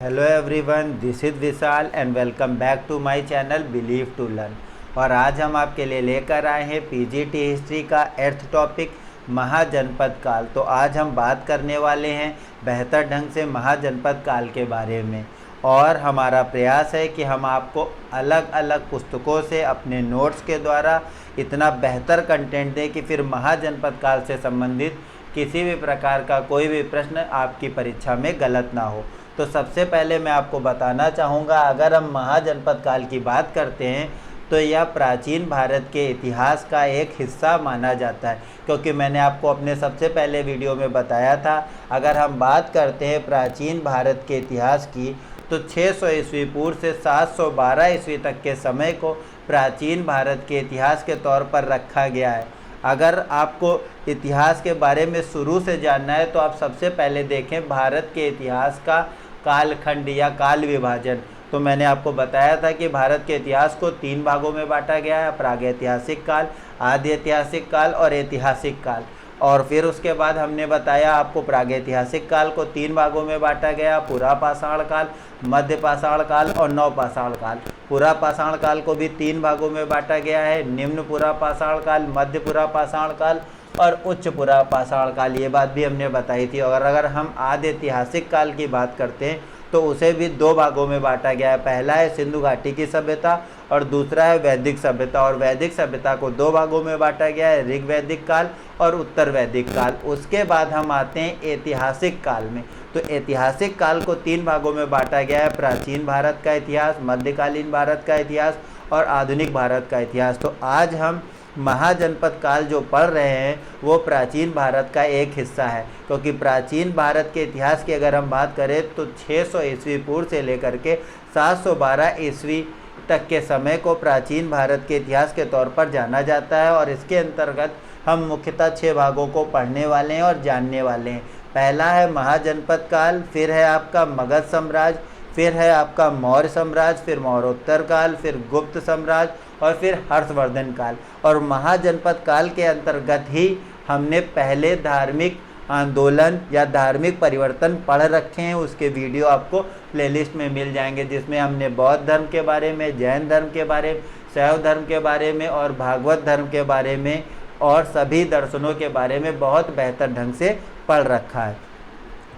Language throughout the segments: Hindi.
Hello everyone, this is Vishal and welcome back to my channel believe to learn. और आज हम आपके लिए लेकर आए हैं पीजीटी हिस्ट्री का 8th टॉपिक महाजनपद काल। तो आज हम बात करने वाले हैं बेहतर ढंग से महाजनपद काल के बारे में। और हमारा प्रयास है कि हम आपको अलग अलग पुस्तकों से अपने नोट्स के द्वारा इतना बेहतर कंटेंट दें कि फिर महाजनपद काल से संबंधित किसी भी प्रकार का कोई भी प्रश्न आपकी परीक्षा में गलत ना हो। तो सबसे पहले मैं आपको बताना चाहूँगा, अगर हम महाजनपद काल की बात करते हैं तो यह प्राचीन भारत के इतिहास का एक हिस्सा माना जाता है, क्योंकि मैंने आपको अपने सबसे पहले वीडियो में बताया था, अगर हम बात करते हैं प्राचीन भारत के इतिहास की तो 600 ईस्वी पूर्व से 712 ईस्वी तक के समय को प्राचीन भारत के इतिहास के तौर पर रखा गया है। अगर आपको इतिहास के बारे में शुरू से जानना है तो आप सबसे पहले देखें भारत के इतिहास का कालखंड या काल विभाजन। तो मैंने आपको बताया था कि भारत के इतिहास को 3 भागों में बांटा गया है, प्रागैतिहासिक काल, आदि ऐतिहासिक काल और ऐतिहासिक काल। और फिर उसके बाद हमने बताया आपको प्रागैतिहासिक काल को 3 भागों में बांटा गया, पुरा पाषाण काल, मध्य पाषाण काल और नव पाषाण काल। पुरा पाषाण काल को भी 3 भागों में बांटा गया है, निम्न पुरा पाषाण काल, मध्य पुरा पाषाण काल और उच्च पुरा पाषाण काल। ये बात भी हमने बताई थी। और अगर हम आदि ऐतिहासिक काल की बात करते हैं तो उसे भी 2 भागों में बांटा गया है। पहला है सिंधु घाटी की सभ्यता और दूसरा है वैदिक सभ्यता। और वैदिक सभ्यता को 2 भागों में बांटा गया है, ऋग वैदिक काल और उत्तर वैदिक काल। उसके बाद हम आते हैं ऐतिहासिक काल में। तो ऐतिहासिक काल को 3 भागों में बांटा गया है, प्राचीन भारत का इतिहास, मध्यकालीन भारत का इतिहास और आधुनिक भारत का इतिहास। तो आज हम महाजनपद काल जो पढ़ रहे हैं वो प्राचीन भारत का एक हिस्सा है, क्योंकि प्राचीन भारत के इतिहास की अगर हम बात करें तो 600 ईस्वी पूर्व से लेकर के 712 ईस्वी तक के समय को प्राचीन भारत के इतिहास के तौर पर जाना जाता है। और इसके अंतर्गत हम मुख्यतः 6 भागों को पढ़ने वाले हैं और जानने वाले हैं। पहला है महाजनपद काल, फिर है आपका मगध साम्राज्य, फिर है आपका मौर्य साम्राज्य, फिर मौर्योत्तर काल, फिर गुप्त साम्राज्य और फिर हर्षवर्धन काल। और महाजनपद काल के अंतर्गत ही हमने पहले धार्मिक आंदोलन या धार्मिक परिवर्तन पढ़ रखे हैं। उसके वीडियो आपको प्लेलिस्ट में मिल जाएंगे, जिसमें हमने बौद्ध धर्म के बारे में, जैन धर्म के बारे में, शैव धर्म के बारे में और भागवत धर्म के बारे में और सभी दर्शनों के बारे में बहुत बेहतर ढंग से पढ़ रखा है।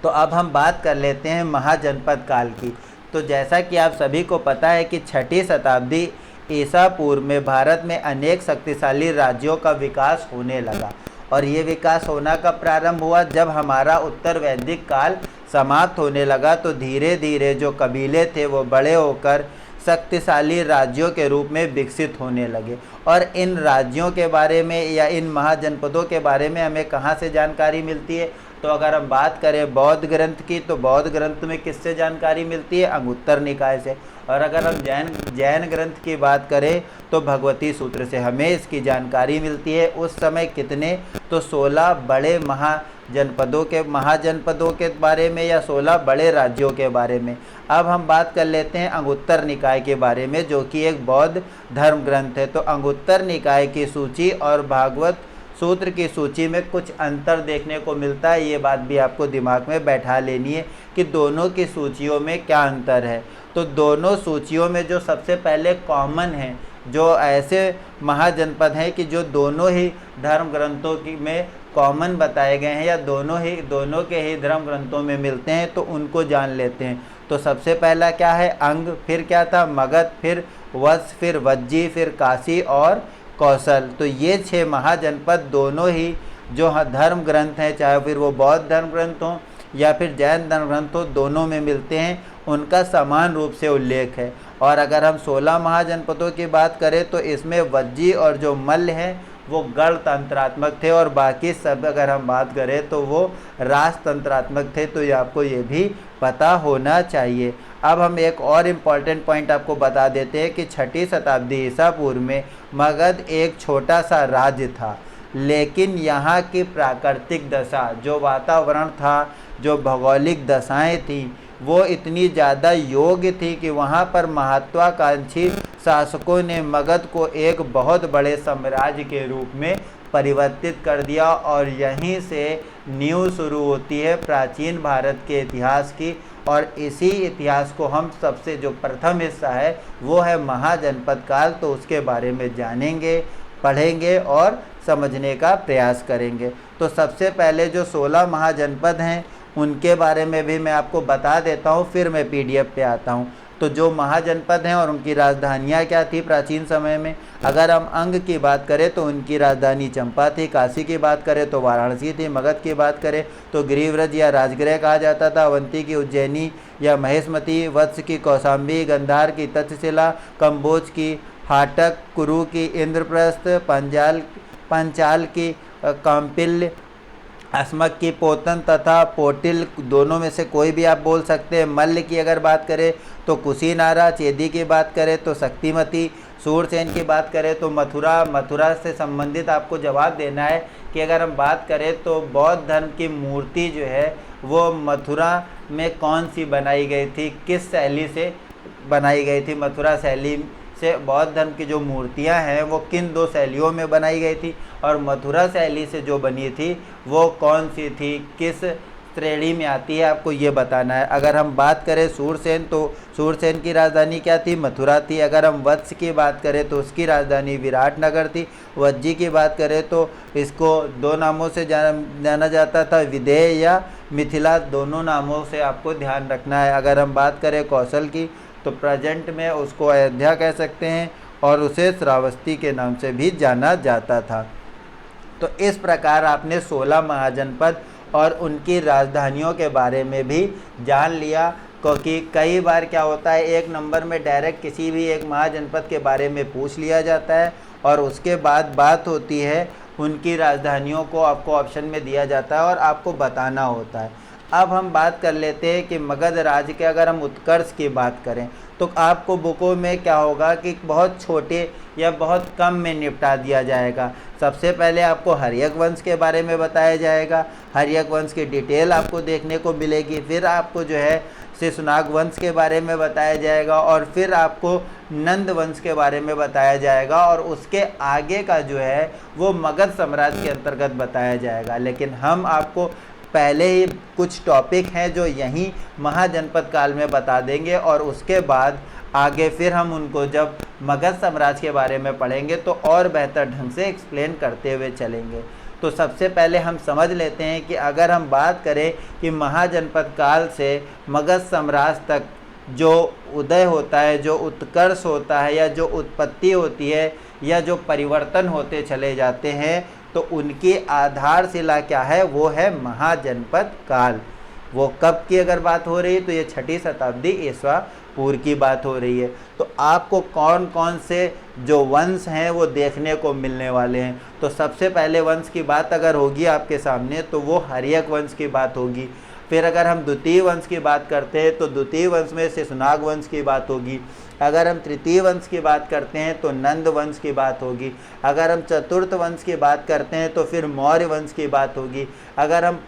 तो अब हम बात कर लेते हैं महाजनपद काल की। तो जैसा कि आप सभी को पता है कि 6ठी शताब्दी ईसा पूर्व में भारत में अनेक शक्तिशाली राज्यों का विकास होने लगा। और ये विकास होना का प्रारंभ हुआ जब हमारा उत्तर वैदिक काल समाप्त होने लगा। तो धीरे धीरे जो कबीले थे वो बड़े होकर शक्तिशाली राज्यों के रूप में विकसित होने लगे। और इन राज्यों के बारे में या इन महाजनपदों के बारे में हमें कहाँ से जानकारी मिलती है? तो अगर हम बात करें बौद्ध ग्रंथ की तो बौद्ध ग्रंथ में किससे जानकारी मिलती है? अंगुत्तर निकाय से। और अगर हम जैन ग्रंथ की बात करें तो भगवती सूत्र से हमें इसकी जानकारी मिलती है। उस समय कितने? तो 16 बड़े महाजनपदों के बारे में या 16 बड़े राज्यों के बारे में। अब हम बात कर लेते हैं अंगुत्तर निकाय के बारे में, जो कि एक बौद्ध धर्म ग्रंथ है। तो अंगुत्तर निकाय की सूची और भागवत सूत्र की सूची में कुछ अंतर देखने को मिलता है। ये बात भी आपको दिमाग में बैठा लेनी है कि दोनों की सूचियों में क्या अंतर है। तो दोनों सूचियों में जो सबसे पहले कॉमन है, जो ऐसे महाजनपद हैं कि जो दोनों ही धर्म ग्रंथों की में कॉमन बताए गए हैं या दोनों के ही धर्म ग्रंथों में मिलते हैं, तो उनको जान लेते हैं। तो सबसे पहला क्या है? अंग, फिर क्या था? मगध, फिर वत्स, फिर वज्जी, फिर काशी और कौशल। तो ये 6 महाजनपद दोनों ही जो धर्म ग्रंथ हैं, चाहे फिर वो बौद्ध धर्म ग्रंथ हों या फिर जैन धर्म ग्रंथ हो, दोनों में मिलते हैं। उनका समान रूप से उल्लेख है। और अगर हम 16 महाजनपदों की बात करें तो इसमें वज्जी और जो मल्ल हैं वो गणतंत्रात्मक थे और बाकी सब अगर हम बात करें तो वो राजतंत्रात्मक थे। तो ये आपको ये भी पता होना चाहिए। अब हम एक और इम्पॉर्टेंट पॉइंट आपको बता देते हैं कि 6ठी शताब्दी ईसा पूर्व में मगध एक छोटा सा राज्य था, लेकिन यहाँ की प्राकृतिक दशा, जो वातावरण था, जो भौगोलिक दशाएं थी, वो इतनी ज़्यादा योग्य थी कि वहाँ पर महत्वाकांक्षी शासकों ने मगध को एक बहुत बड़े साम्राज्य के रूप में परिवर्तित कर दिया। और यहीं से नींव शुरू होती है प्राचीन भारत के इतिहास की और इसी इतिहास को हम सबसे जो प्रथम हिस्सा है वो है महाजनपद काल, तो उसके बारे में जानेंगे, पढ़ेंगे और समझने का प्रयास करेंगे। तो सबसे पहले जो 16 महाजनपद हैं उनके बारे में भी मैं आपको बता देता हूँ, फिर मैं पीडीएफ पे आता हूँ। तो जो महाजनपद हैं और उनकी राजधानियाँ क्या थी प्राचीन समय में, अगर हम अंग की बात करें तो उनकी राजधानी चंपा थी, काशी की बात करें तो वाराणसी थी, मगध की बात करें तो गिरिव्रज या राजगृह कहा जाता था, अवंती की उज्जैनी या महेशमती, वत्स की कौशाम्बी, गंधार की तक्षशिला, कम्बोज की हाटक, कुरु की इंद्रप्रस्थ, पंचाल की काम्पिल्य, अस्मक की पोतन तथा पोटिल, दोनों में से कोई भी आप बोल सकते हैं। मल्ल की अगर बात करें तो कुशीनारा, चेदी की बात करें तो शक्तिमती, सूरसेन की बात करें तो मथुरा से संबंधित आपको जवाब देना है कि अगर हम बात करें तो बौद्ध धर्म की मूर्ति जो है वो मथुरा में कौन सी बनाई गई थी, किस शैली से बनाई गई थी। मथुरा शैली से बौद्ध धर्म की जो मूर्तियां हैं वो किन दो शैलियों में बनाई गई थी, और मथुरा शैली से जो बनी थी वो कौन सी थी, किस श्रेणी में आती है, आपको ये बताना है। अगर हम बात करें सूरसेन तो सूरसेन की राजधानी क्या थी, मथुरा थी। अगर हम वत्स की बात करें तो उसकी राजधानी विराटनगर थी। वज्जी की बात करें तो इसको दो नामों से जाना जाता था, विदेह या मिथिला, दोनों नामों से आपको ध्यान रखना है। अगर हम बात करें कौशल की तो प्रेजेंट में उसको अयोध्या कह सकते हैं और उसे श्रावस्ती के नाम से भी जाना जाता था। तो इस प्रकार आपने 16 महाजनपद और उनकी राजधानियों के बारे में भी जान लिया, क्योंकि कई बार क्या होता है एक नंबर में डायरेक्ट किसी भी एक महाजनपद के बारे में पूछ लिया जाता है और उसके बाद बात होती है उनकी राजधानियों को आपको ऑप्शन में दिया जाता है और आपको बताना होता है। अब हम बात कर लेते हैं कि मगध राज्य के अगर हम उत्कर्ष की बात करें तो आपको बुकों में क्या होगा कि बहुत छोटे या बहुत कम में निपटा दिया जाएगा। सबसे पहले आपको हर्यक वंश के बारे में बताया जाएगा, हर्यक वंश की डिटेल आपको देखने को मिलेगी। फिर आपको जो है शिशुनाग वंश के बारे में बताया जाएगा और फिर आपको नंद वंश के बारे में बताया जाएगा और उसके आगे का जो है वो मगध साम्राज्य के अंतर्गत बताया जाएगा। लेकिन हम आपको पहले ही कुछ टॉपिक हैं जो यहीं महाजनपद काल में बता देंगे और उसके बाद आगे फिर हम उनको जब मगध साम्राज्य के बारे में पढ़ेंगे तो और बेहतर ढंग से एक्सप्लेन करते हुए चलेंगे। तो सबसे पहले हम समझ लेते हैं कि अगर हम बात करें कि महाजनपद काल से मगध साम्राज्य तक जो उदय होता है, जो उत्कर्ष होता है या जो उत्पत्ति होती है या जो परिवर्तन होते चले जाते हैं, तो उनकी आधारशिला क्या है, वो है महाजनपद काल। वो कब की अगर बात हो रही है तो ये 6ठी शताब्दी ईसा पूर्व की बात हो रही है। तो आपको कौन कौन से जो वंश हैं वो देखने को मिलने वाले हैं। तो सबसे पहले वंश की बात अगर होगी आपके सामने तो वो हर्यक वंश की बात होगी। फिर अगर हम द्वितीय वंश की बात करते हैं तो द्वितीय वंश में शिशुनाग वंश की बात होगी। अगर हम तृतीय वंश की बात करते हैं तो नंद वंश की बात होगी। अगर हम चतुर्थ वंश की बात करते हैं तो फिर मौर्य वंश की बात होगी। अगर हम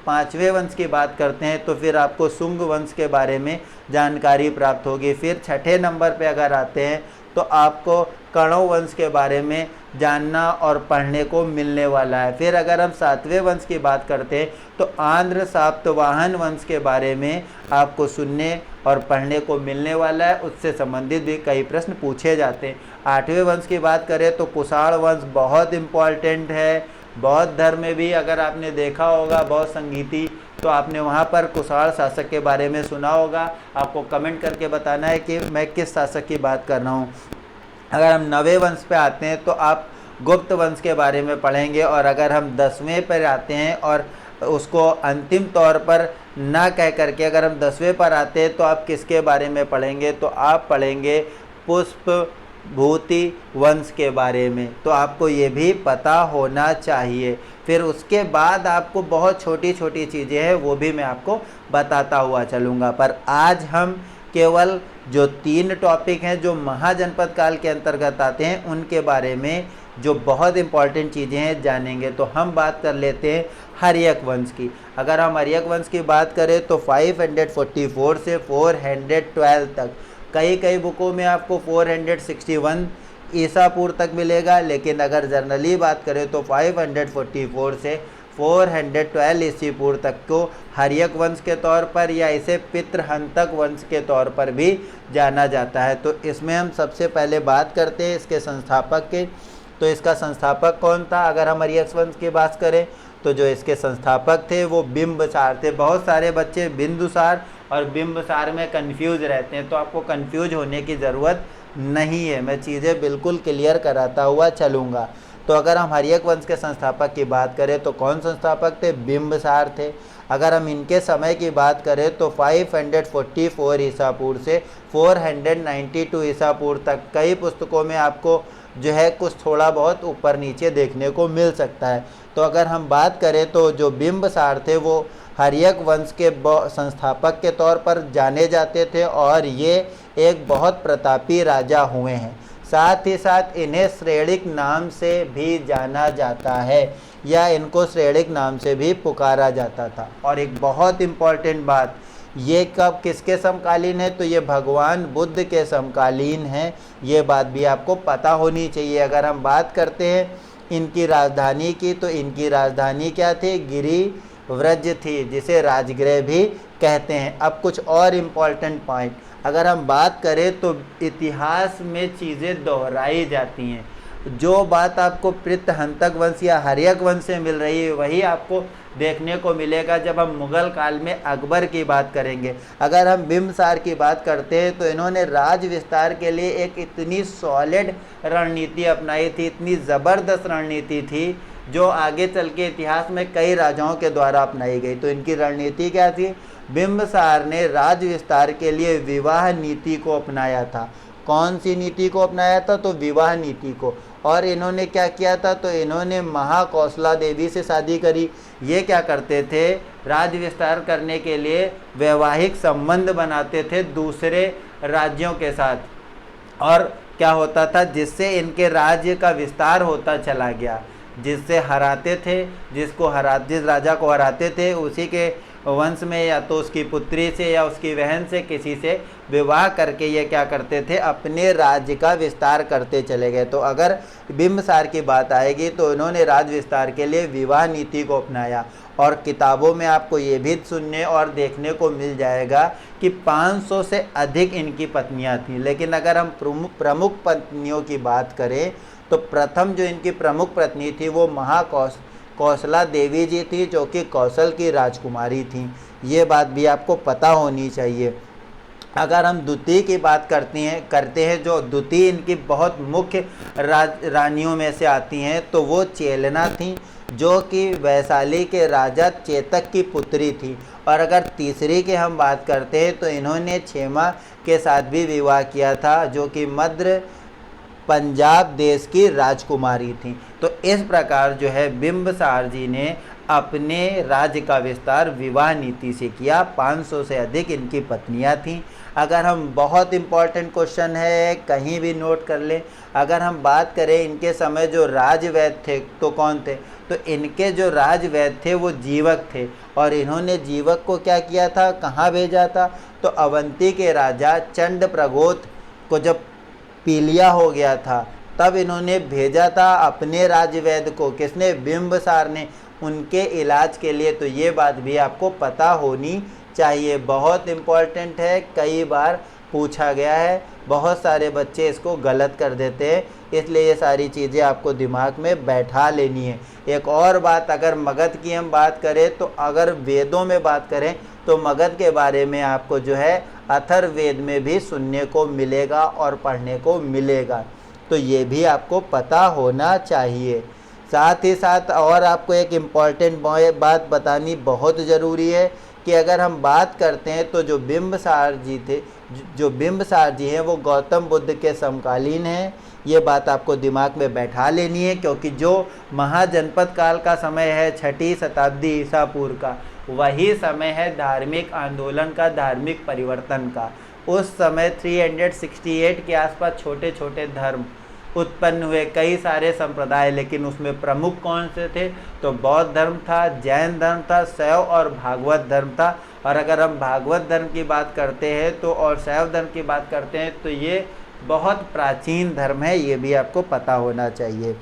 पांचवें वंश की बात करते हैं तो फिर आपको शुंग वंश के बारे में जानकारी प्राप्त होगी। फिर 6ठे नंबर पे अगर आते हैं तो आपको कण्व वंश के बारे में जानना और पढ़ने को मिलने वाला है। फिर अगर हम 7वें वंश की बात करते हैं तो आंध्र सातवाहन वंश के बारे में आपको सुनने और पढ़ने को मिलने वाला है, उससे संबंधित भी कई प्रश्न पूछे जाते हैं। 8वें वंश की बात करें तो कुषाण वंश बहुत इम्पॉर्टेंट है। बौद्ध धर्म में भी अगर आपने देखा होगा बौद्ध संगीति तो आपने वहाँ पर कुषाण शासक के बारे में सुना होगा। आपको कमेंट करके बताना है कि मैं किस शासक की बात कर रहा हूँ। अगर हम 9वें वंश पे आते हैं तो आप गुप्त वंश के बारे में पढ़ेंगे और अगर हम 10वें पर आते हैं और उसको अंतिम तौर पर ना कह करके अगर हम 10वें पर आते हैं तो आप किसके बारे में पढ़ेंगे, तो आप पढ़ेंगे पुष्प भूति वंश के बारे में। तो आपको ये भी पता होना चाहिए। फिर उसके बाद आपको बहुत छोटी छोटी चीज़ें हैं वो भी मैं आपको बताता हुआ चलूँगा। पर आज हम केवल जो 3 टॉपिक हैं जो महाजनपद काल के अंतर्गत आते हैं उनके बारे में जो बहुत इंपॉर्टेंट चीज़ें हैं जानेंगे। तो हम बात कर लेते हैं हर्यक वंश की। अगर हम हर्यक वंश की बात करें तो 544 से 412 तक, कई बुकों में आपको 461 ईसा पूर्व तक मिलेगा, लेकिन अगर जनरली बात करें तो 544 से 412 ईस्वी पूर्व तक को हर्यक वंश के तौर पर या इसे पितृहंतक वंश के तौर पर भी जाना जाता है। तो इसमें हम सबसे पहले बात करते हैं इसके संस्थापक के। तो इसका संस्थापक कौन था? अगर हम हर्यक वंश की बात करें तो जो इसके संस्थापक थे वो बिंबसार थे। बहुत सारे बच्चे बिंदुसार और बिंबसार में कंफ्यूज रहते हैं, तो आपको कंफ्यूज होने की ज़रूरत नहीं है, मैं चीज़ें बिल्कुल क्लियर कराता हुआ चलूँगा। तो अगर हम हर्यक वंश के संस्थापक की बात करें तो कौन संस्थापक थे? बिंबसार थे। अगर हम इनके समय की बात करें तो 544 ईसा पूर्व से 492 ईसा पूर्व तक कई पुस्तकों में आपको जो है कुछ थोड़ा बहुत ऊपर नीचे देखने को मिल सकता है। तो अगर हम बात करें तो जो बिंबसार थे वो हर्यक वंश के संस्थापक के तौर पर जाने जाते थे और ये एक बहुत प्रतापी राजा हुए हैं। साथ ही साथ इन्हें श्रेणिक नाम से भी जाना जाता है या इनको श्रेणिक नाम से भी पुकारा जाता था। और एक बहुत इम्पॉर्टेंट बात, ये कब किसके समकालीन है? तो ये भगवान बुद्ध के समकालीन है, ये बात भी आपको पता होनी चाहिए। अगर हम बात करते हैं इनकी राजधानी की तो इनकी राजधानी क्या थी? गिरिव्रज थी, जिसे राजगृह भी कहते हैं। अब कुछ और इम्पॉर्टेंट पॉइंट अगर हम बात करें तो इतिहास में चीज़ें दोहराई जाती हैं। जो बात आपको पितृहंतक वंश या हर्यक वंश से मिल रही है वही आपको देखने को मिलेगा जब हम मुग़ल काल में अकबर की बात करेंगे। अगर हम बिंबसार की बात करते हैं तो इन्होंने राज विस्तार के लिए एक इतनी सॉलिड रणनीति अपनाई थी, इतनी ज़बरदस्त रणनीति थी जो आगे चल के इतिहास में कई राजाओं के द्वारा अपनाई गई। तो इनकी रणनीति क्या थी? बिंबसार ने राज विस्तार के लिए विवाह नीति को अपनाया था। कौन सी नीति को अपनाया था? तो विवाह नीति को। और इन्होंने क्या किया था? तो इन्होंने महाकौशला देवी से शादी करी। ये क्या करते थे? राज विस्तार करने के लिए वैवाहिक संबंध बनाते थे दूसरे राज्यों के साथ। और क्या होता था? जिससे इनके राज्य का विस्तार होता चला गया। जिससे हराते थे, जिस राजा को हराते थे उसी के वंश में या तो उसकी पुत्री से या उसकी बहन से किसी से विवाह करके ये क्या करते थे? अपने राज्य का विस्तार करते चले गए। तो अगर बिंबसार की बात आएगी तो इन्होंने राज विस्तार के लिए विवाह नीति को अपनाया। और किताबों में आपको ये भी सुनने और देखने को मिल जाएगा कि 500 से अधिक इनकी पत्नियां थीं। लेकिन अगर हम प्रमुख पत्नियों की बात करें तो प्रथम जो इनकी प्रमुख पत्नी थी वो कौशला देवी जी थी, जो कि कौशल की राजकुमारी थी। ये बात भी आपको पता होनी चाहिए। अगर हम द्वितीय की बात करते हैं जो द्वितीय इनकी बहुत मुख्य रानियों में से आती हैं तो वो चेलना थी, जो कि वैशाली के राजा चेतक की पुत्री थी। और अगर तीसरी की हम बात करते हैं तो इन्होंने क्षेमा के साथ भी विवाह किया था, जो कि मध्य पंजाब देश की राजकुमारी थी। तो इस प्रकार जो है बिंबसार जी ने अपने राज्य का विस्तार विवाह नीति से किया। 500 से अधिक इनकी पत्नियां थीं। अगर हम बहुत इम्पॉर्टेंट क्वेश्चन है, कहीं भी नोट कर लें, अगर हम बात करें इनके समय जो राजवैद्य थे तो कौन थे? तो इनके जो राजवैद्य थे वो जीवक थे। और इन्होंने जीवक को क्या किया था? कहाँ भेजा था? तो अवंती के राजा चंड प्रगोत को जब पीलिया हो गया था तब इन्होंने भेजा था अपने राजवैद्य को। किसने? बिंबसार ने, उनके इलाज के लिए। तो ये बात भी आपको पता होनी चाहिए, बहुत इम्पॉर्टेंट है, कई बार पूछा गया है। बहुत सारे बच्चे इसको गलत कर देते हैं, इसलिए ये सारी चीज़ें आपको दिमाग में बैठा लेनी है। एक और बात, अगर मगध की हम बात करें तो अगर वेदों में बात करें तो मगध के बारे में आपको जो है अथर्ववेद में भी सुनने को मिलेगा और पढ़ने को मिलेगा। तो ये भी आपको पता होना चाहिए। साथ ही साथ और आपको एक इम्पॉर्टेंट बात बतानी बहुत ज़रूरी है कि अगर हम बात करते हैं तो जो बिंबसार जी हैं वो गौतम बुद्ध के समकालीन हैं। ये बात आपको दिमाग में बैठा लेनी है, क्योंकि जो महाजनपद काल का समय है 6ठी शताब्दी ईसा पूर्व का, वही समय है धार्मिक आंदोलन का, धार्मिक परिवर्तन का। उस समय 368 के आसपास छोटे छोटे धर्म उत्पन्न हुए, कई सारे संप्रदाय, लेकिन उसमें प्रमुख कौन से थे? तो बौद्ध धर्म था, जैन धर्म था, शैव और भागवत धर्म था। और अगर हम भागवत धर्म की बात करते हैं तो और शैव धर्म की बात करते हैं तो ये बहुत प्राचीन धर्म है, ये भी आपको पता होना चाहिए।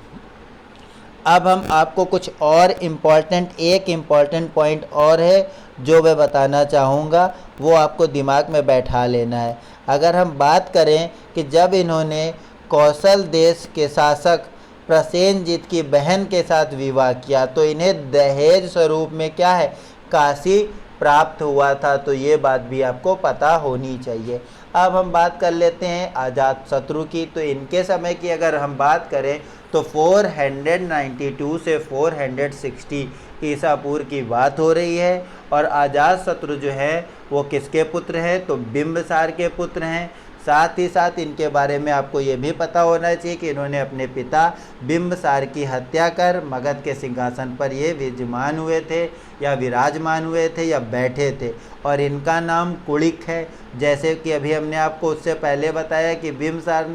अब हम आपको कुछ और एक इम्पॉर्टेंट पॉइंट और है जो मैं बताना चाहूँगा, वो आपको दिमाग में बैठा लेना है। अगर हम बात करें कि जब इन्होंने कौशल देश के शासक प्रसेनजीत की बहन के साथ विवाह किया तो इन्हें दहेज स्वरूप में क्या है, काशी प्राप्त हुआ था। तो ये बात भी आपको पता होनी चाहिए। अब हम बात कर लेते हैं अजातशत्रु की। तो इनके समय की अगर हम बात करें तो 492 से 460 ईसा पूर्व की बात हो रही है। और अजातशत्रु जो है वो किसके पुत्र हैं, तो बिंबिसार के पुत्र हैं। साथ ही साथ इनके बारे में आपको ये भी पता होना चाहिए कि इन्होंने अपने पिता बिंबिसार की हत्या कर मगध के सिंहासन पर ये विराजमान हुए थे या विराजमान हुए थे या बैठे थे। और इनका नाम कुलिक है। जैसे कि अभी हमने आपको उससे पहले बताया कि बिंबिसार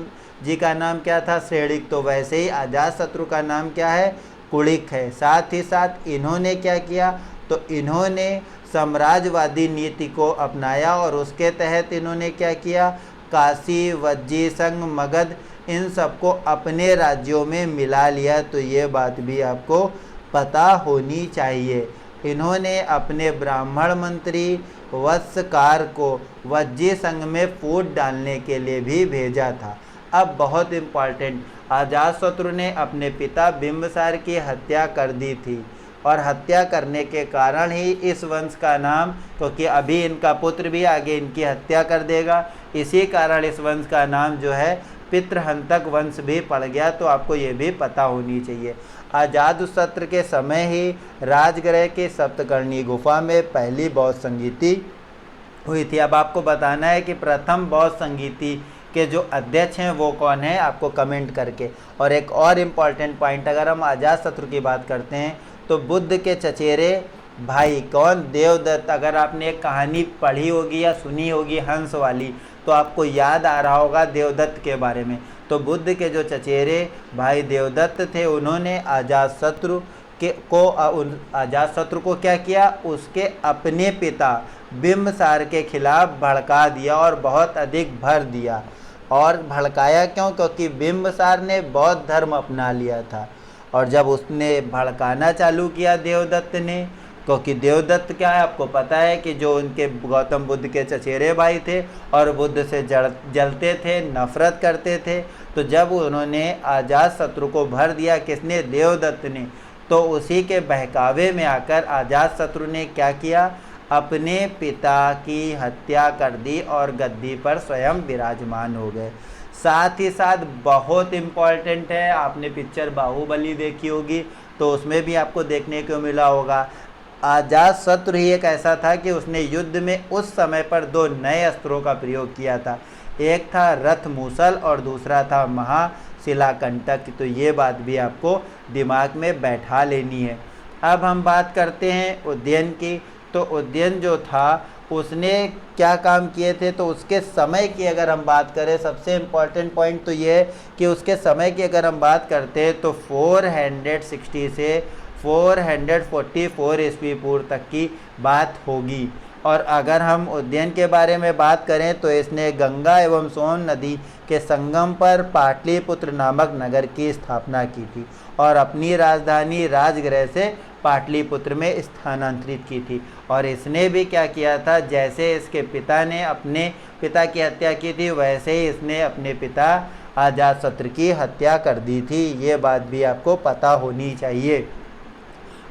जी का नाम क्या था, श्रेणिक, तो वैसे ही अजातशत्रु का नाम क्या है, कुलिक है। साथ ही साथ इन्होंने क्या किया, तो इन्होंने साम्राज्यवादी नीति को अपनाया और उसके तहत इन्होंने क्या किया, काशी, वज्जी, संग, मगध, इन सबको अपने राज्यों में मिला लिया। तो ये बात भी आपको पता होनी चाहिए। इन्होंने अपने ब्राह्मण मंत्री वत्सकार को वज्जी संघ में फूट डालने के लिए भी भेजा था। अब बहुत इम्पॉर्टेंट, अजातशत्रु ने अपने पिता बिंबिसार की हत्या कर दी थी और हत्या करने के कारण ही इस वंश का नाम, क्योंकि अभी इनका पुत्र भी आगे इनकी हत्या कर देगा, इसी कारण इस वंश का नाम जो है पितृहंतक वंश भी पड़ गया। तो आपको ये भी पता होनी चाहिए। अजातशत्रु के समय ही राजगृह की सप्तकर्णी गुफा में पहली बौद्ध संगीति हुई थी। अब आपको बताना है कि प्रथम बौद्ध संगीति के जो अध्यक्ष हैं वो कौन है, आपको कमेंट करके। और एक और इम्पॉर्टेंट पॉइंट, अगर हम अजातशत्रु की बात करते हैं तो बुद्ध के चचेरे भाई कौन, देवदत्त। अगर आपने एक कहानी पढ़ी होगी या सुनी होगी हंस वाली, तो आपको याद आ रहा होगा देवदत्त के बारे में। तो बुद्ध के जो चचेरे भाई देवदत्त थे, उन्होंने अजातशत्रु को क्या किया, उसके अपने पिता बिंबिसार के खिलाफ भड़का दिया और बहुत अधिक भर दिया। और भड़काया क्यों, क्योंकि बिंबिसार ने बौद्ध धर्म अपना लिया था। और जब उसने भड़काना चालू किया देवदत्त ने, क्योंकि देवदत्त क्या है, आपको पता है कि जो उनके गौतम बुद्ध के चचेरे भाई थे और बुद्ध से जलते थे, नफरत करते थे। तो जब उन्होंने अजातशत्रु को भर दिया, किसने, देवदत्त ने, तो उसी के बहकावे में आकर अजातशत्रु ने क्या किया, अपने पिता की हत्या कर दी और गद्दी पर स्वयं विराजमान हो गए। साथ ही साथ बहुत इम्पॉर्टेंट है, आपने पिक्चर बाहुबली देखी होगी तो उसमें भी आपको देखने को मिला होगा, अजातशत्रु ही एक ऐसा था कि उसने युद्ध में उस समय पर दो नए अस्त्रों का प्रयोग किया था। एक था रथ मूसल और दूसरा था महाशिलाकंटक। तो ये बात भी आपको दिमाग में बैठा लेनी है। अब हम बात करते हैं उदयन की। तो उदयन जो था उसने क्या काम किए थे, तो उसके समय की अगर हम बात करें, सबसे इम्पॉर्टेंट पॉइंट तो ये है कि उसके समय की अगर हम बात करते हैं तो 460 से 444 ईस्वी पूर्व तक की बात होगी। और अगर हम उदयन के बारे में बात करें तो इसने गंगा एवं सोन नदी के संगम पर पाटलिपुत्र नामक नगर की स्थापना की थी और अपनी राजधानी राजगृह से पाटलिपुत्र में स्थानांतरित की थी। और इसने भी क्या किया था, जैसे इसके पिता ने अपने पिता की हत्या की थी, वैसे ही इसने अपने पिता अजातशत्रु की हत्या कर दी थी। ये बात भी आपको पता होनी चाहिए।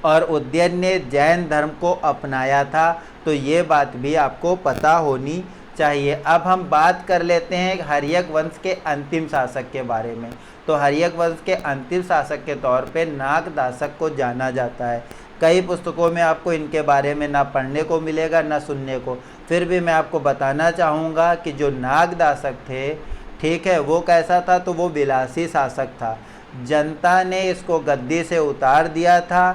और उदयन ने जैन धर्म को अपनाया था, तो ये बात भी आपको पता होनी चाहिए। अब हम बात कर लेते हैं हर्यक वंश के अंतिम शासक के बारे में। तो हर्यक वंश के अंतिम शासक के तौर पे नागदासक को जाना जाता है। कई पुस्तकों में आपको इनके बारे में ना पढ़ने को मिलेगा ना सुनने को, फिर भी मैं आपको बताना चाहूँगा कि जो नागदासक थे, ठीक है, वो कैसा था, तो वो विलासी शासक था। जनता ने इसको गद्दी से उतार दिया था।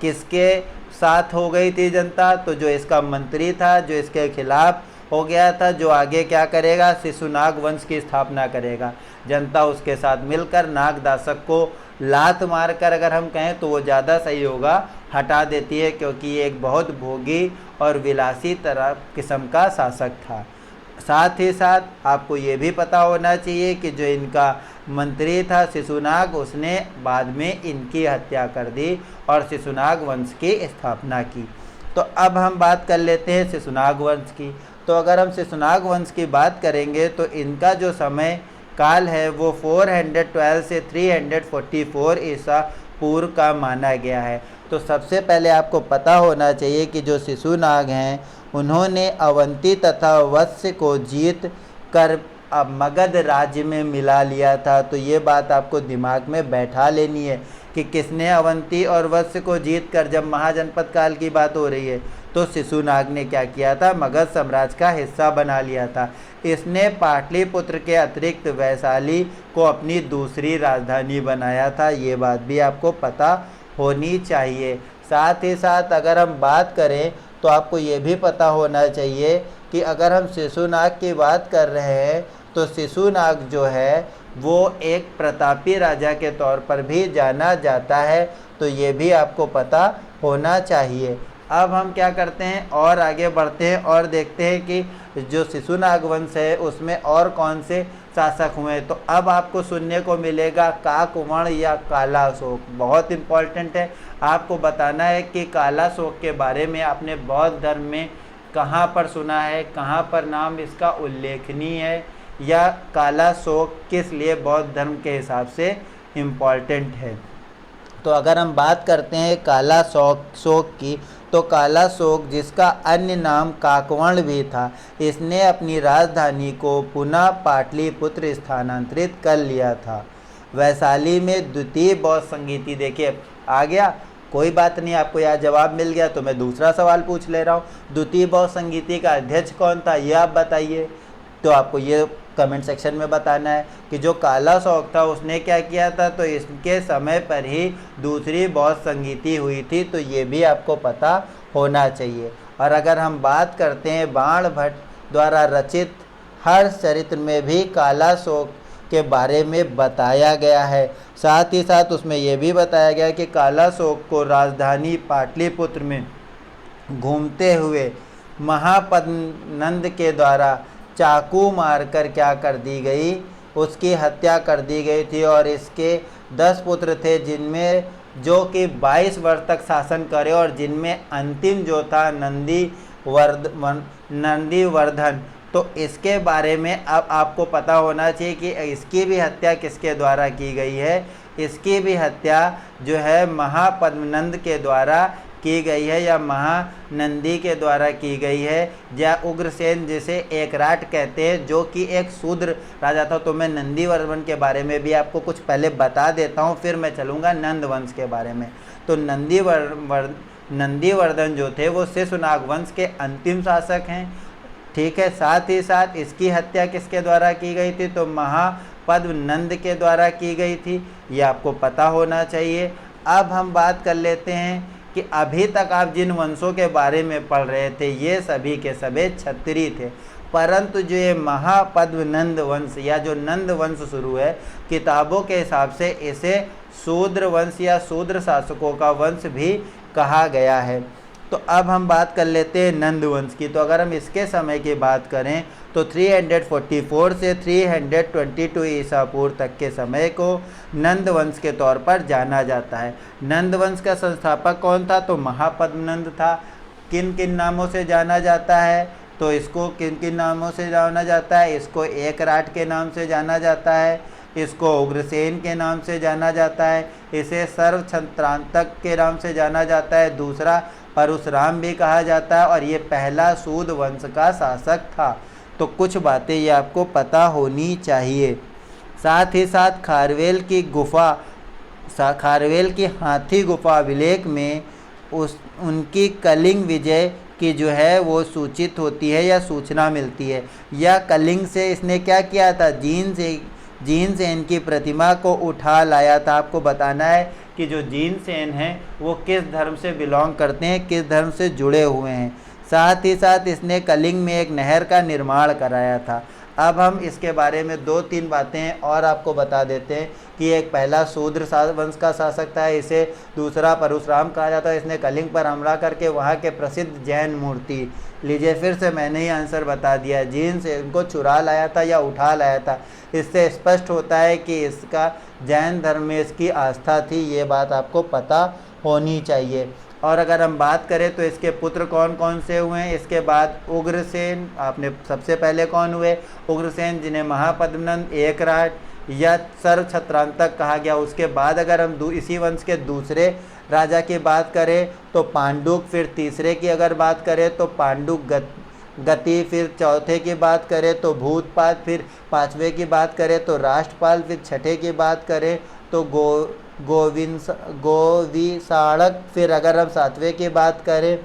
किसके साथ हो गई थी जनता, तो जो इसका मंत्री था, जो इसके खिलाफ हो गया था, जो आगे क्या करेगा, शिशुनाग वंश की स्थापना करेगा। जनता उसके साथ मिलकर नागदासक को लात मारकर, अगर हम कहें तो वो ज़्यादा सही होगा, हटा देती है, क्योंकि ये एक बहुत भोगी और विलासी तरह किस्म का शासक था। साथ ही साथ आपको ये भी पता होना चाहिए कि जो इनका मंत्री था शिशुनाग, उसने बाद में इनकी हत्या कर दी और शिशुनाग वंश की स्थापना की। तो अब हम बात कर लेते हैं शिशुनाग वंश की। तो अगर हम शिशुनाग वंश की बात करेंगे तो इनका जो समय काल है वो 412 से 344 ईसा पूर्व का माना गया है। तो सबसे पहले आपको पता होना चाहिए कि जो शिशुनाग हैं उन्होंने अवंती तथा वत्स को जीत कर मगध राज्य में मिला लिया था। तो ये बात आपको दिमाग में बैठा लेनी है कि किसने अवंती और वत्स को जीत कर, जब महाजनपद काल की बात हो रही है तो शिशुनाग ने क्या किया था, मगध साम्राज्य का हिस्सा बना लिया था। इसने पाटलिपुत्र के अतिरिक्त वैशाली को अपनी दूसरी राजधानी बनाया था। ये बात भी आपको पता होनी चाहिए। साथ ही साथ अगर हम बात करें तो आपको ये भी पता होना चाहिए कि अगर हम शिशुनाग की बात कर रहे हैं तो शिशुनाग जो है वो एक प्रतापी राजा के तौर पर भी जाना जाता है। तो ये भी आपको पता होना चाहिए। अब हम क्या करते हैं और आगे बढ़ते हैं और देखते हैं कि जो शिशुनाग वंश है उसमें और कौन से शासक हुए। तो अब आपको सुनने को मिलेगा काकवण या कालाशोक। बहुत इम्पॉर्टेंट है, आपको बताना है कि कालाशोक के बारे में आपने बौद्ध धर्म में कहाँ पर सुना है, कहाँ पर नाम इसका उल्लेखनीय है, या कालाशोक किस लिए बौद्ध धर्म के हिसाब से इम्पॉर्टेंट है। तो अगर हम बात करते हैं कालाशोक की, तो कालाशोक जिसका अन्य नाम काकवण भी था, इसने अपनी राजधानी को पुनः पाटलिपुत्र स्थानांतरित कर लिया था। वैशाली में द्वितीय बौद्ध संगीति, देखिए आ गया, कोई बात नहीं, आपको यहाँ जवाब मिल गया तो मैं दूसरा सवाल पूछ ले रहा हूँ। द्वितीय बौद्ध संगीति का अध्यक्ष कौन था, ये आप बताइए। तो आपको ये कमेंट सेक्शन में बताना है कि जो कालाशोक था उसने क्या किया था। तो इसके समय पर ही दूसरी बौद्ध संगीति हुई थी। तो ये भी आपको पता होना चाहिए। और अगर हम बात करते हैं बाणभट्ट द्वारा रचित हर्षचरित्र में भी कालाशोक के बारे में बताया गया है। साथ ही साथ उसमें यह भी बताया गया कि कालाशोक को राजधानी पाटलिपुत्र में घूमते हुए महापद्मनंद के द्वारा चाकू मारकर क्या कर दी गई, उसकी हत्या कर दी गई थी। और इसके 10 पुत्र थे, जिनमें जो कि 22 वर्ष तक शासन करे, और जिनमें अंतिम जो था नंदीवर्धन। तो इसके बारे में अब आपको पता होना चाहिए कि इसकी भी हत्या किसके द्वारा की गई है। इसकी भी हत्या जो है महापद्मनंद के द्वारा की गई है, या महानंदी के द्वारा की गई है, या उग्रसेन जिसे एकराट कहते हैं, जो कि एक शूद्र राजा था। तो मैं नंदीवर्धन के बारे में भी आपको कुछ पहले बता देता हूँ, फिर मैं चलूँगा नंद वंश के बारे में। तो नंदीवर्धन जो थे वो शिशुनाग वंश के अंतिम शासक हैं, ठीक है। साथ ही साथ इसकी हत्या किसके द्वारा की गई थी, तो महापद्मनंद के द्वारा की गई थी, ये आपको पता होना चाहिए। अब हम बात कर लेते हैं कि अभी तक आप जिन वंशों के बारे में पढ़ रहे थे ये सभी के सभी क्षत्रिय थे, परंतु जो ये महापद्मनंद वंश या जो नंद वंश शुरू है, किताबों के हिसाब से इसे शूद्र वंश या शूद्र शासकों का वंश भी कहा गया है। तो अब हम बात कर लेते हैं नंद वंश की। तो अगर हम इसके समय की बात करें तो 344 से 322 ईसा पूर्व तक के समय को नंद वंश के तौर पर जाना जाता है। नंद वंश का संस्थापक कौन था, तो महापद्मनंद था। किन किन नामों से जाना जाता है, तो इसको किन किन नामों से जाना जाता है, इसको एकराट के नाम से जाना जाता है, इसको उग्रसेन के नाम से जाना जाता है, इसे सर्वछत्रांतक के नाम से जाना जाता है, दूसरा परशुराम भी कहा जाता है, और ये पहला सूद वंश का शासक था। तो कुछ बातें ये आपको पता होनी चाहिए। साथ ही साथ खारवेल की हाथी गुफा अभिलेख में उनकी कलिंग विजय की जो है वो सूचित होती है या सूचना मिलती है। या कलिंग से इसने क्या किया था, जीनसेन की प्रतिमा को उठा लाया था। आपको बताना है कि जो जीनसेन हैं वो किस धर्म से बिलोंग करते हैं, किस धर्म से जुड़े हुए हैं। साथ ही साथ इसने कलिंग में एक नहर का निर्माण कराया था। अब हम इसके बारे में 2-3 बातें और आपको बता देते हैं कि एक पहला शूद्र वंश का शासक था, इसे दूसरा परशुराम कहा जाता है। इसने कलिंग पर हमला करके वहाँ के प्रसिद्ध जैन मूर्ति, लीजिए फिर से मैंने ही आंसर बता दिया, जिन से इनको चुरा लाया था या उठा लाया था। इससे स्पष्ट होता है कि इसका जैन धर्म में इसकी आस्था थी, ये बात आपको पता होनी चाहिए। और अगर हम बात करें तो इसके पुत्र कौन कौन से हुए हैं, इसके बाद उग्रसेन, आपने सबसे पहले कौन हुए, उग्रसेन, जिन्हें महापद्मनंद, एकराट या सर्वछत्रांतक कहा गया। उसके बाद अगर हम इसी वंश के दूसरे राजा की बात करें तो पांडुक, फिर तीसरे की अगर बात करें तो पांडुक गति, फिर चौथे की बात करें तो भूतपाल, फिर पांचवे की बात करें तो राष्ट्रपाल, फिर छठे की बात करें तो गोविसाड़क, फिर अगर हम सातवें की बात करें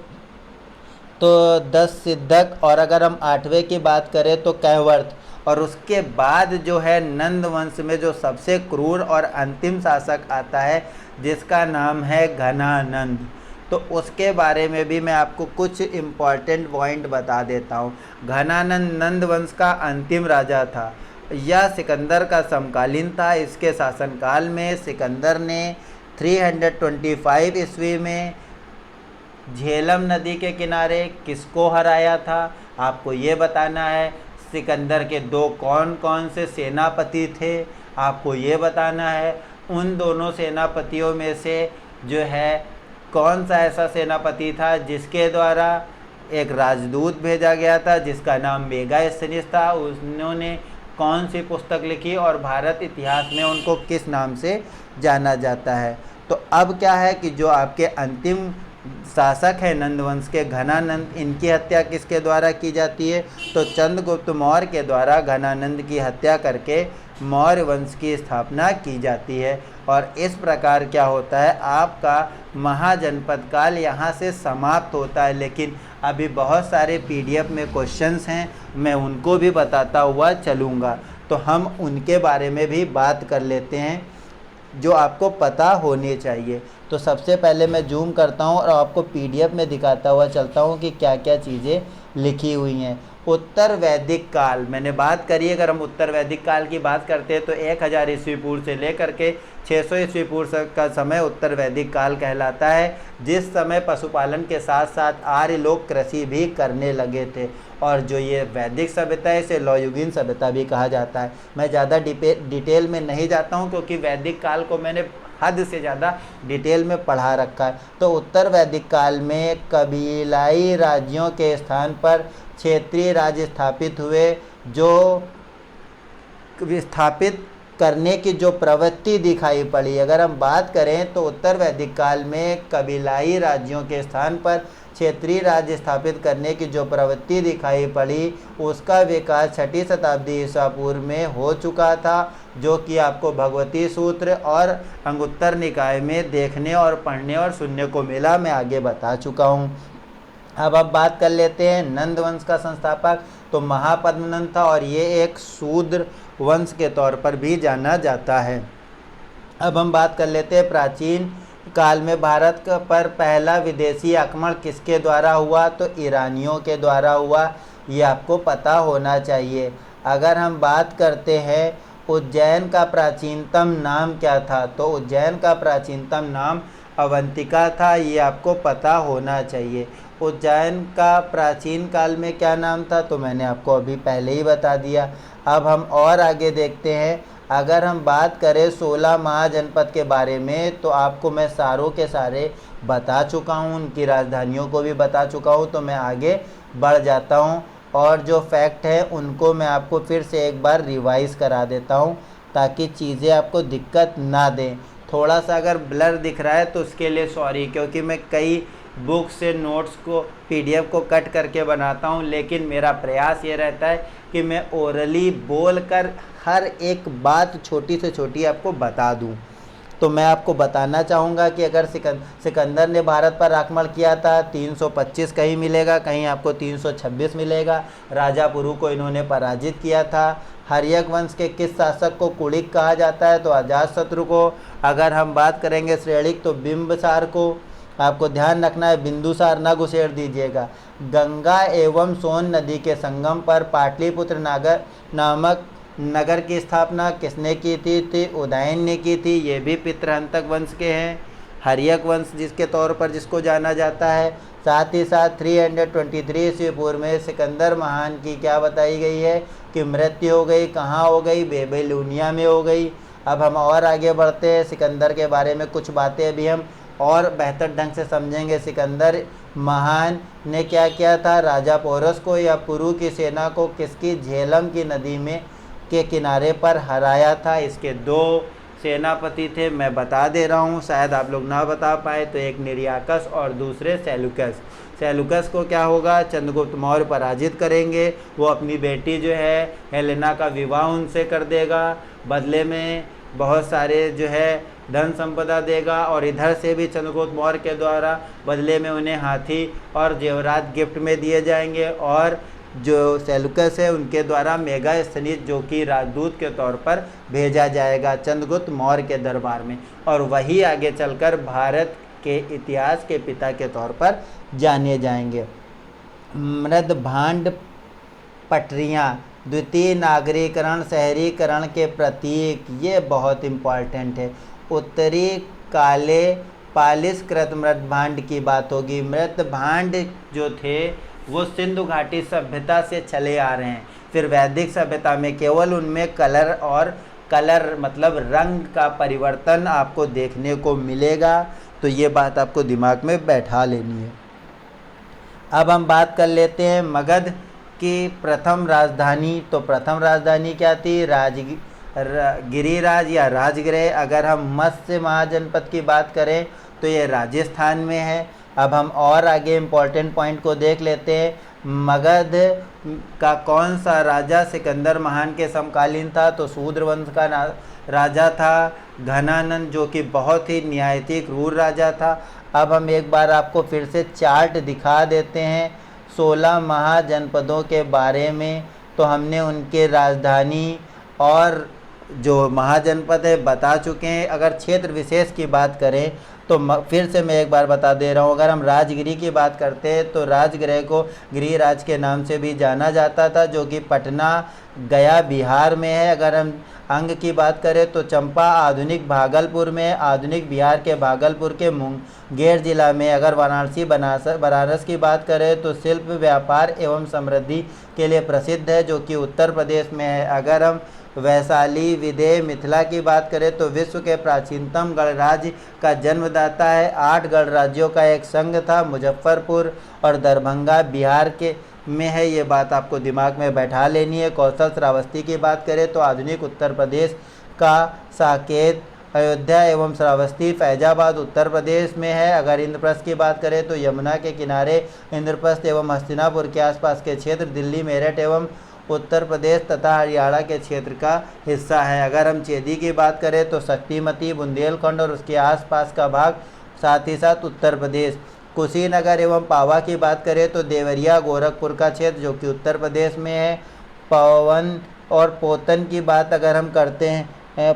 तो 10 सिद्धक, और अगर हम आठवें की बात करें तो कैवर्त। और उसके बाद जो है नंद वंश में जो सबसे क्रूर और अंतिम शासक आता है जिसका नाम है घनानंद। तो उसके बारे में भी मैं आपको कुछ इम्पॉर्टेंट पॉइंट बता देता हूँ। घनानंद नंद वंश का अंतिम राजा था। यह सिकंदर का समकालीन था। इसके शासनकाल में सिकंदर ने 325 ईस्वी में झेलम नदी के किनारे किसको हराया था, आपको ये बताना है। सिकंदर के दो कौन कौन से सेनापति थे, आपको ये बताना है। उन दोनों सेनापतियों में से जो है कौन सा ऐसा सेनापति था जिसके द्वारा एक राजदूत भेजा गया था जिसका नाम मेगास्थनीस था। उन्होंने कौन सी पुस्तक लिखी और भारत इतिहास में उनको किस नाम से जाना जाता है। तो अब क्या है कि जो आपके अंतिम शासक है नंदवंश के घनानंद, इनकी हत्या किसके द्वारा की जाती है, तो चंद्रगुप्त मौर्य के द्वारा घनानंद की हत्या करके मौर्य वंश की स्थापना की जाती है। और इस प्रकार क्या होता है, आपका महाजनपद काल यहाँ से समाप्त होता है। लेकिन अभी बहुत सारे PDF में क्वेश्चंस हैं, मैं उनको भी बताता हुआ चलूँगा, तो हम उनके बारे में भी बात कर लेते हैं जो आपको पता होने चाहिए। तो सबसे पहले मैं जूम करता हूँ और आपको PDF में दिखाता हुआ चलता हूँ कि क्या क्या चीज़ें लिखी हुई हैं। उत्तर वैदिक काल मैंने बात करी। अगर हम उत्तर वैदिक काल की बात करते हैं तो 1000 ईस्वी पूर्व से लेकर के 600 ईस्वी पूर्व का समय उत्तर वैदिक काल कहलाता है, जिस समय पशुपालन के साथ साथ आर्य लोग कृषि भी करने लगे थे। और जो ये वैदिक सभ्यता है इसे लौयुगीन सभ्यता भी कहा जाता है। मैं ज़्यादा डिटेल में नहीं जाता हूँ क्योंकि वैदिक काल को मैंने हद से ज़्यादा डिटेल में पढ़ा रखा है। तो उत्तर वैदिक काल में कबीलाई राज्यों के स्थान पर क्षेत्रीय राज्य स्थापित हुए। जो विस्थापित करने की जो प्रवृत्ति दिखाई पड़ी, अगर हम बात करें तो उत्तर वैदिक काल में कबीलाई राज्यों के स्थान पर क्षेत्रीय राज्य स्थापित करने की जो प्रवृत्ति दिखाई पड़ी उसका विकास 6ठी शताब्दी ईसा पूर्व में हो चुका था, जो कि आपको भगवती सूत्र और अंगुत्तर निकाय में देखने और पढ़ने और सुनने को मिला। मैं आगे बता चुका हूँ। अब बात कर लेते हैं नंद वंश का संस्थापक, तो महापद्मनंद था और ये एक शूद्र वंश के तौर पर भी जाना जाता है। अब हम बात कर लेते हैं प्राचीन काल में भारत पर पहला विदेशी आक्रमण किसके द्वारा हुआ, तो ईरानियों के द्वारा हुआ। ये आपको पता होना चाहिए। अगर हम बात करते हैं उज्जैन का प्राचीनतम नाम क्या था, तो उज्जैन का प्राचीनतम नाम अवंतिका था। ये आपको पता होना चाहिए। उज्जैन का प्राचीन काल में क्या नाम था, तो मैंने आपको अभी पहले ही बता दिया। अब हम और आगे देखते हैं। अगर हम बात करें 16 महाजनपद के बारे में तो आपको मैं सारों के सारे बता चुका हूँ, उनकी राजधानियों को भी बता चुका हूँ। तो मैं आगे बढ़ जाता हूँ और जो फैक्ट है उनको मैं आपको फिर से एक बार रिवाइज़ करा देता हूँ ताकि चीज़ें आपको दिक्कत ना दें। थोड़ा सा अगर ब्लर दिख रहा है तो उसके लिए सॉरी, क्योंकि मैं कई बुक से नोट्स को PDF को कट करके बनाता हूँ, लेकिन मेरा प्रयास ये रहता है कि मैं ओरली बोल कर हर एक बात छोटी से छोटी आपको बता दूँ। तो मैं आपको बताना चाहूँगा कि अगर सिकंदर ने भारत पर आक्रमण किया था 325 कहीं मिलेगा, कहीं आपको 326 मिलेगा। राजा पुरु को इन्होंने पराजित किया था। हर्यक वंश के किस शासक को कुलिक कहा जाता है, तो अजातशत्रु को। अगर हम बात करेंगे श्रेणिक तो बिंबिसार को। आपको ध्यान रखना है, बिंदुसार न घुसेड़ दीजिएगा। गंगा एवं सोन नदी के संगम पर पाटलिपुत्र नामक नगर की स्थापना किसने की थी? उदयन ने की थी। ये भी पितृहंतक वंश के हैं, हर्यक वंश जिसके तौर पर जिसको जाना जाता है। साथ ही साथ 323 ईस्वी पूर्व में सिकंदर महान की क्या बताई गई है कि मृत्यु हो गई। कहाँ हो गई? बेबीलोनिया में हो गई। अब हम और आगे बढ़ते हैं, सिकंदर के बारे में कुछ बातें अभी हम और बेहतर ढंग से समझेंगे। सिकंदर महान ने क्या किया था? राजा पोरस को या पुरु की सेना को किसकी? झेलम की नदी में के किनारे पर हराया था। इसके दो सेनापति थे, मैं बता दे रहा हूँ, शायद आप लोग ना बता पाए। तो एक निर्याकस और दूसरे सेलुकस। सेलुकस को क्या होगा? चंद्रगुप्त मौर्य पराजित करेंगे। वो अपनी बेटी जो है हेलेना का विवाह उनसे कर देगा, बदले में बहुत सारे जो है धन संपदा देगा। और इधर से भी चंद्रगुप्त मौर्य के द्वारा बदले में उन्हें हाथी और जेवरात गिफ्ट में दिए जाएंगे। और जो सेलुकस है उनके द्वारा मेगास्थनीज जो कि राजदूत के तौर पर भेजा जाएगा चंद्रगुप्त मौर्य के दरबार में। और वही आगे चलकर भारत के इतिहास के पिता के तौर पर जाने जाएंगे। मृद भांड पटरियाँ द्वितीय नागरीकरण शहरीकरण के प्रतीक, ये बहुत इम्पॉर्टेंट है। उत्तरी काले पालिशकृत मृद भांड की बात होगी। मृद भांड जो थे वो सिंधु घाटी सभ्यता से चले आ रहे हैं। फिर वैदिक सभ्यता में केवल उनमें कलर मतलब रंग का परिवर्तन आपको देखने को मिलेगा। तो ये बात आपको दिमाग में बैठा लेनी है। अब हम बात कर लेते हैं मगध की प्रथम राजधानी। तो प्रथम राजधानी क्या थी? गिरिराज या राजगृह। अगर हम मत्स्य महाजनपद की बात करें तो ये राजस्थान में है। अब हम और आगे इम्पोर्टेंट पॉइंट को देख लेते हैं। मगध का कौन सा राजा सिकंदर महान के समकालीन था? तो शूद्र वंश का राजा था घनानंद, जो कि बहुत ही न्यायिक क्रूर राजा था। अब हम एक बार आपको फिर से चार्ट दिखा देते हैं 16 महाजनपदों के बारे में। तो हमने उनके राजधानी और जो महाजनपद है बता चुके हैं। अगर क्षेत्र विशेष की बात करें तो फिर से मैं एक बार बता दे रहा हूँ। अगर हम राजगिरी की बात करते हैं तो राजगृह को गिरिराज के नाम से भी जाना जाता था, जो कि पटना गया बिहार में है। अगर हम अंग की बात करें तो चंपा आधुनिक भागलपुर में, आधुनिक बिहार के भागलपुर के मुंगेर जिला में। अगर वाराणसी बनारस की बात करें तो शिल्प व्यापार एवं समृद्धि के लिए प्रसिद्ध है, जो कि उत्तर प्रदेश में है। अगर हम वैशाली विदेह मिथिला की बात करें तो विश्व के प्राचीनतम गणराज्य का जन्मदाता है। 8 गणराज्यों का एक संघ था। मुजफ्फरपुर और दरभंगा बिहार के में है, ये बात आपको दिमाग में बैठा लेनी है। कौशल श्रावस्ती की बात करें तो आधुनिक उत्तर प्रदेश का साकेत, अयोध्या एवं श्रावस्ती फैजाबाद उत्तर प्रदेश में है। अगर इंद्रप्रस्थ की बात करें तो यमुना के किनारे इंद्रप्रस्थ एवं हस्तिनापुर के आसपास के क्षेत्र दिल्ली मेरठ एवं उत्तर प्रदेश तथा हरियाणा के क्षेत्र का हिस्सा है। अगर हम चेदी की बात करें तो शक्तिमती बुंदेलखंड और उसके आसपास का भाग, साथ ही साथ उत्तर प्रदेश। कुशीनगर एवं पावा की बात करें तो देवरिया गोरखपुर का क्षेत्र, जो कि उत्तर प्रदेश में है। पवन और पोतन की बात अगर हम करते हैं,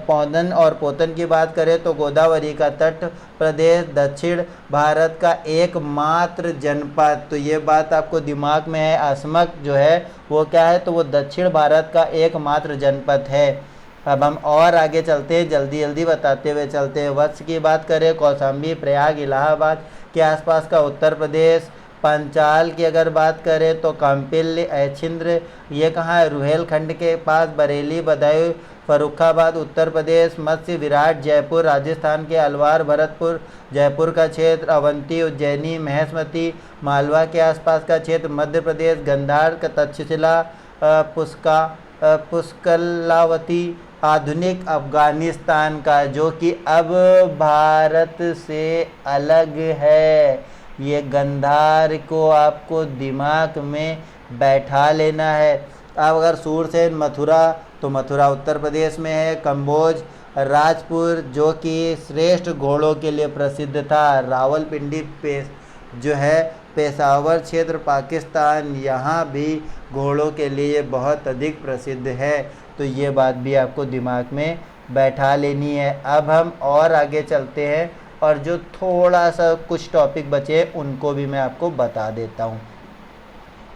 पौधन और पोतन की बात करें तो गोदावरी का तट प्रदेश, दक्षिण भारत का एकमात्र जनपद। तो ये बात आपको दिमाग में है। असमक जो है वो क्या है? तो वो दक्षिण भारत का एकमात्र जनपद है। अब हम और आगे चलते हैं, जल्दी जल्दी बताते हुए चलते हैं। वत्स की बात करें कौशाम्बी प्रयाग इलाहाबाद के आसपास का उत्तर प्रदेश। पंचाल की अगर बात करें तो काम्पिल्य ऐछिंद्र, ये कहाँ है? रुहेलखंड के पास। बरेली बदायूं फर्रुखाबाद उत्तर प्रदेश। मत्स्य विराट जयपुर राजस्थान के। अलवार भरतपुर जयपुर का क्षेत्र। अवंती उज्जैनी महेशमती मालवा के आसपास का क्षेत्र मध्य प्रदेश। गंधार का तक्षशिला पुष्कलावती आधुनिक अफगानिस्तान का, जो कि अब भारत से अलग है। ये गंधार को आपको दिमाग में बैठा लेना है। अब अगर सूरसेन मथुरा, तो मथुरा उत्तर प्रदेश में है। कंबोज राजपुर, जो कि श्रेष्ठ घोड़ों के लिए प्रसिद्ध था। रावलपिंडी जो है पेशावर क्षेत्र पाकिस्तान, यहाँ भी घोड़ों के लिए बहुत अधिक प्रसिद्ध है। तो ये बात भी आपको दिमाग में बैठा लेनी है। अब हम और आगे चलते हैं और जो थोड़ा सा कुछ टॉपिक बचे उनको भी मैं आपको बता देता हूँ।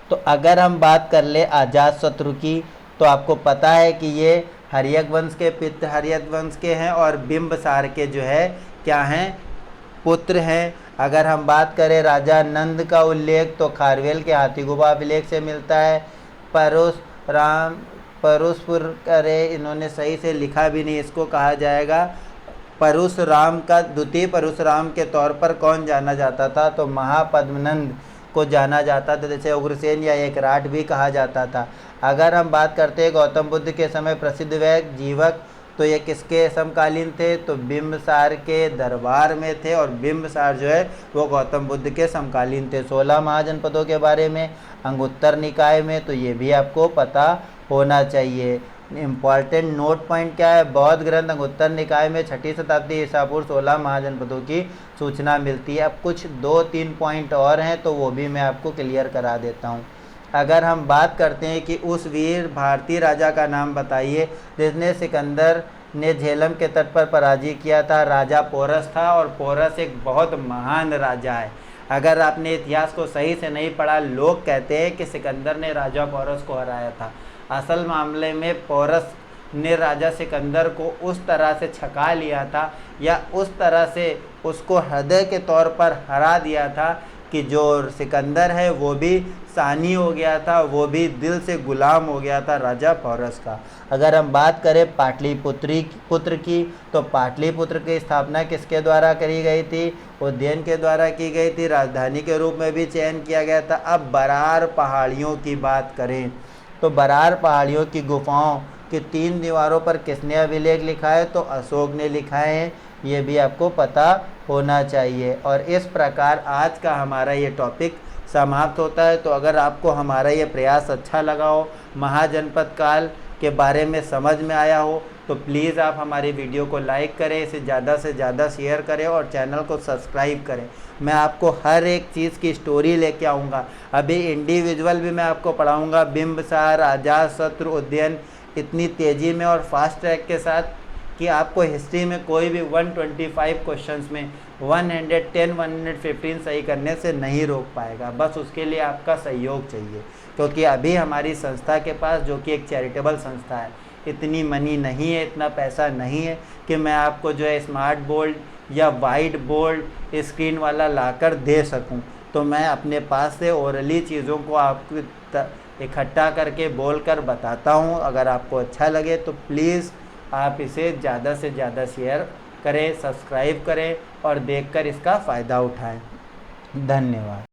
तो अगर हम बात कर ले अजातशत्रु की, तो आपको पता है कि ये हर्यक वंश के पितृ हर्यक वंश के हैं और बिंबसार के जो है क्या हैं, पुत्र हैं। अगर हम बात करें राजा नंद का उल्लेख तो खारवेल के हाथीगुबा अभिलेख से मिलता है। परशुराम परशुपुर करे, इन्होंने सही से लिखा भी नहीं, इसको कहा जाएगा परशुराम का द्वितीय परशुराम के तौर पर कौन जाना जाता था, तो महापद्मनंद को जाना जाता था, जैसे उग्रसेन या एकराट भी कहा जाता था। अगर हम बात करते हैं गौतम बुद्ध के समय प्रसिद्ध वैज्ञ जीवक, तो ये किसके समकालीन थे, तो बिंबसार के दरबार में थे और बिंबसार जो है वो गौतम बुद्ध के समकालीन थे। 16 महाजनपदों के बारे में अंगुत्तर निकाय में, तो ये भी आपको पता होना चाहिए। इम्पॉर्टेंट नोट पॉइंट क्या है, बौद्ध ग्रंथ अंगुत्तर निकाय में 6ठी शताब्दी ईसा पूर्व 16 महाजनपदों की सूचना मिलती है। अब कुछ 2-3 पॉइंट और हैं तो वो भी मैं आपको क्लियर करा देता हूँ। अगर हम बात करते हैं कि उस वीर भारतीय राजा का नाम बताइए जिसने सिकंदर ने झेलम के तट पर पराजय किया था, राजा पोरस था और पोरस एक बहुत महान राजा है। अगर आपने इतिहास को सही से नहीं पढ़ा, लोग कहते हैं कि सिकंदर ने राजा पोरस को हराया था। असल मामले में पोरस ने राजा सिकंदर को उस तरह से छका लिया था या उस तरह से उसको हृदय के तौर पर हरा दिया था कि जो सिकंदर है वो भी सानी हो गया था, वो भी दिल से गुलाम हो गया था राजा पोरस का। अगर हम बात करें पाटलिपुत्र की, तो पाटलिपुत्र की स्थापना किसके द्वारा करी गई थी, उदयन के द्वारा की गई थी। राजधानी के रूप में भी चयन किया गया था। अब बरार पहाड़ियों की बात करें तो बरार पहाड़ियों की गुफाओं की 3 दीवारों पर किसने अभिलेख लिखा है, तो अशोक ने लिखा है। ये भी आपको पता होना चाहिए। और इस प्रकार आज का हमारा ये टॉपिक समाप्त होता है। तो अगर आपको हमारा ये प्रयास अच्छा लगा हो, महाजनपद काल के बारे में समझ में आया हो, तो प्लीज़ आप हमारी वीडियो को लाइक करें, इसे ज़्यादा से ज़्यादा शेयर करें और चैनल को सब्सक्राइब करें। मैं आपको हर एक चीज़ की स्टोरी लेके आऊँगा। अभी इंडिविजुअल भी मैं आपको पढ़ाऊँगा, बिंबसार, अजातशत्रु, उदयन, इतनी तेज़ी में और फास्ट ट्रैक के साथ कि आपको हिस्ट्री में कोई भी 125 क्वेश्चंस में 110-115 सही करने से नहीं रोक पाएगा। बस उसके लिए आपका सहयोग चाहिए, क्योंकि अभी हमारी संस्था के पास, जो कि एक चैरिटेबल संस्था है, इतनी मनी नहीं है, इतना पैसा नहीं है कि मैं आपको जो है स्मार्ट बोर्ड या वाइट बोर्ड स्क्रीन वाला लाकर दे सकूं। तो मैं अपने पास से ओरली चीज़ों को आपको इकट्ठा करके बोलकर बताता हूं। अगर आपको अच्छा लगे तो प्लीज़ आप इसे ज़्यादा से ज़्यादा शेयर करें, सब्सक्राइब करें और देखकर इसका फ़ायदा उठाएं। धन्यवाद।